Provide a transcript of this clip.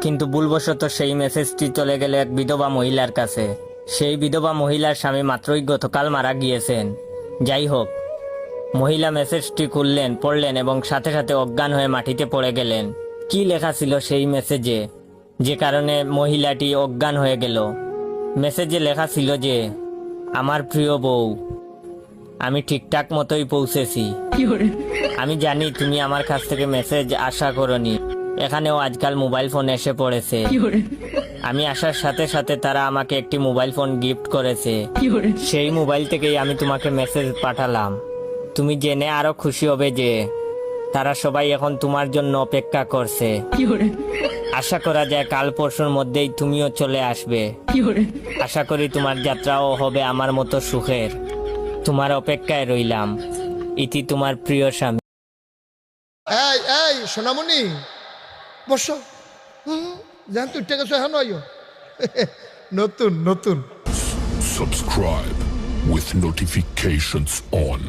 কিন্তু ভুলবশত সেই মেসেজটি চলে গেল এক বিধবা মহিলার কাছে। সেই বিধবা মহিলার স্বামী মাত্রই গতকাল মারা গিয়েছেন। যাই হোক, মহিলা মেসেজটি খুললেন, পড়লেন এবং সাথে সাথে অজ্ঞান হয়ে মাটিতে পড়ে গেলেন। কি লেখা ছিল সেই মেসেজে, যে কারণে মহিলাটি অজ্ঞান হয়ে গেল? মেসেজে লেখা ছিল যে, আমার প্রিয় বউ, আমি ঠিকঠাক মতোই পৌঁছেছি। আমি জানি তুমি আমার কাছ থেকে মেসেজ আশা করনি। এখানেও আজকাল মোবাইল ফোন এসে পড়েছে। আমি আসার সাথে সাথে তারা আমাকে একটি মোবাইল ফোন গিফট করেছে। সেই মোবাইল থেকেই আমি তোমাকে মেসেজ পাঠালাম। তুমি জেনে আরো খুশি হবে যে তারা সবাই এখন তোমার জন্য অপেক্ষা করছে। আশা করা যায় কাল পরশুর মধ্যেই তুমিও চলে আসবে। আশা করি তোমার যাত্রাও হবে আমার মতো সুখের। তোমার অপেক্ষায় রইলাম। ইতি তোমার প্রিয় স্বামী। এই এই সোনামণি, বসো। জান তুই টেকে এখন নতুন নতুন Subscribe with notifications on.